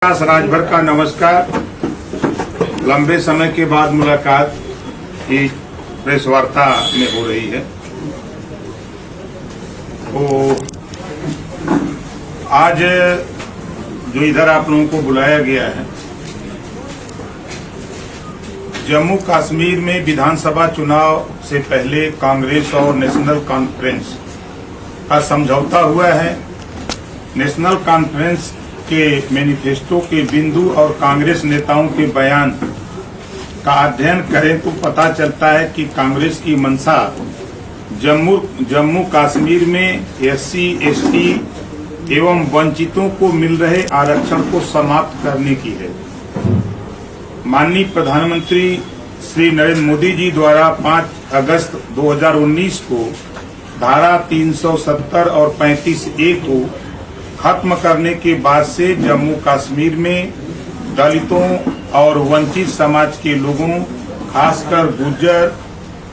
राजभर का नमस्कार। लंबे समय के बाद मुलाकात की प्रेस वार्ता में हो रही है। तो आज जो इधर आप लोगों को बुलाया गया है, जम्मू कश्मीर में विधानसभा चुनाव से पहले कांग्रेस और नेशनल कॉन्फ्रेंस का समझौता हुआ है। नेशनल कॉन्फ्रेंस के मैनिफेस्टो के बिंदु और कांग्रेस नेताओं के बयान का अध्ययन करें तो पता चलता है कि कांग्रेस की मंशा जम्मू कश्मीर में एससी, एसटी एवं वंचितों को मिल रहे आरक्षण को समाप्त करने की है। माननीय प्रधानमंत्री श्री नरेंद्र मोदी जी द्वारा 5 अगस्त 2019 को धारा 370 और 35A को खत्म करने के बाद से जम्मू कश्मीर में दलितों और वंचित समाज के लोगों, खासकर गुर्जर,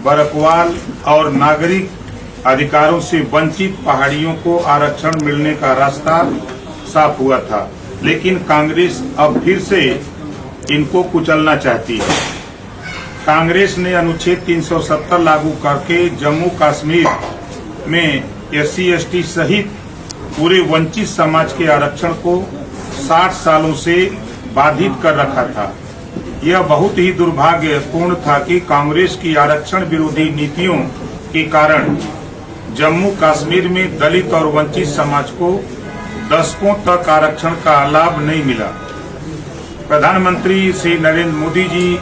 बरकवाल और नागरिक अधिकारों से वंचित पहाड़ियों को आरक्षण मिलने का रास्ता साफ हुआ था। लेकिन कांग्रेस अब फिर से इनको कुचलना चाहती है। कांग्रेस ने अनुच्छेद 370 लागू करके जम्मू कश्मीर में एससी, एसटी सहित पूरे वंचित समाज के आरक्षण को 60 सालों से बाधित कर रखा था। यह बहुत ही दुर्भाग्यपूर्ण था कि कांग्रेस की आरक्षण विरोधी नीतियों के कारण जम्मू कश्मीर में दलित और वंचित समाज को दशकों तक आरक्षण का लाभ नहीं मिला। प्रधानमंत्री श्री नरेंद्र मोदी जी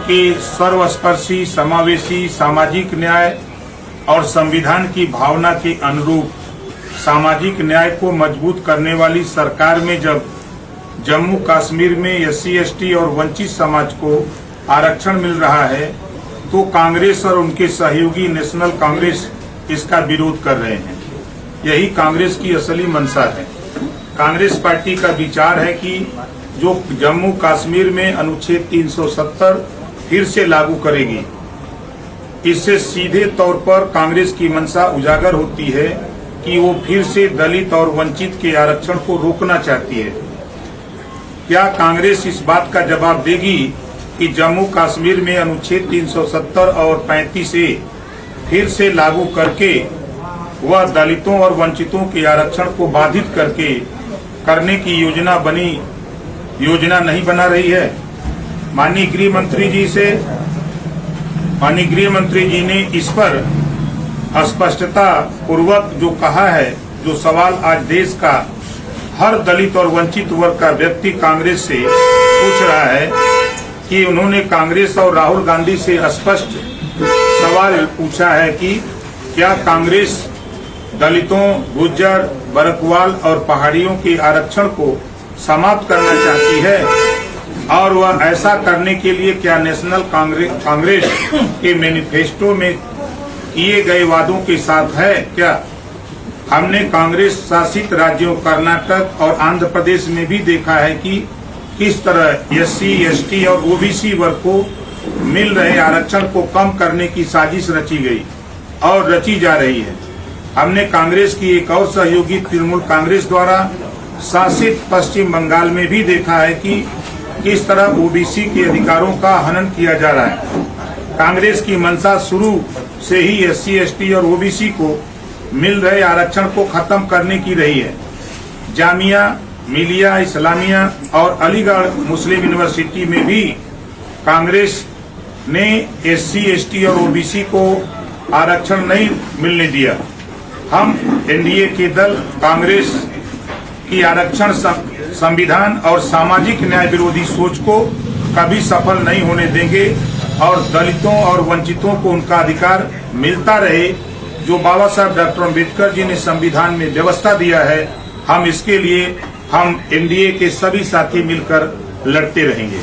के सर्वस्पर्शी, समावेशी, सामाजिक न्याय और संविधान की भावना के अनुरूप सामाजिक न्याय को मजबूत करने वाली सरकार में जब जम्मू कश्मीर में एससी, एसटी और वंचित समाज को आरक्षण मिल रहा है तो कांग्रेस और उनके सहयोगी नेशनल कांग्रेस इसका विरोध कर रहे हैं। यही कांग्रेस की असली मंशा है। कांग्रेस पार्टी का विचार है कि जो जम्मू कश्मीर में अनुच्छेद 370 फिर से लागू करेगी, इससे सीधे तौर पर कांग्रेस की मंशा उजागर होती है कि वो फिर से दलित और वंचित के आरक्षण को रोकना चाहती है। क्या कांग्रेस इस बात का जवाब देगी कि जम्मू कश्मीर में अनुच्छेद 370 और 35A फिर से लागू करके वह दलितों और वंचितों के आरक्षण को बाधित करने की योजना नहीं बना रही है? माननीय गृह मंत्री जी ने इस पर स्पष्टता पूर्वक जो कहा है, जो सवाल आज देश का हर दलित और वंचित वर्ग का व्यक्ति कांग्रेस से पूछ रहा है कि उन्होंने कांग्रेस और राहुल गांधी से स्पष्ट सवाल पूछा है कि क्या कांग्रेस दलितों, गुर्जर, बरकवाल और पहाड़ियों के आरक्षण को समाप्त करना चाहती है, और वह ऐसा करने के लिए क्या नेशनल कांग्रेस के मैनिफेस्टो में किए गए वादों के साथ है? क्या हमने कांग्रेस शासित राज्यों कर्नाटक और आंध्र प्रदेश में भी देखा है कि किस तरह एससी, एसटी और ओबीसी वर्ग को मिल रहे आरक्षण को कम करने की साजिश रची गई और रची जा रही है। हमने कांग्रेस की एक और सहयोगी तृणमूल कांग्रेस द्वारा शासित पश्चिम बंगाल में भी देखा है कि किस तरह ओबीसी के अधिकारों का हनन किया जा रहा है। कांग्रेस की मंशा शुरू से ही एससी, एसटी और ओबीसी को मिल रहे आरक्षण को खत्म करने की रही है। जामिया मिलिया इस्लामिया और अलीगढ़ मुस्लिम यूनिवर्सिटी में भी कांग्रेस ने एससी, एसटी और ओबीसी को आरक्षण नहीं मिलने दिया। हम एनडीए के दल कांग्रेस की आरक्षण, संविधान और सामाजिक न्याय विरोधी सोच को कभी सफल नहीं होने देंगे और दलितों और वंचितों को उनका अधिकार मिलता रहे जो बाबा साहब डॉक्टर अम्बेडकर जी ने संविधान में व्यवस्था दिया है। हम इसके लिए एनडीए के सभी साथी मिलकर लड़ते रहेंगे।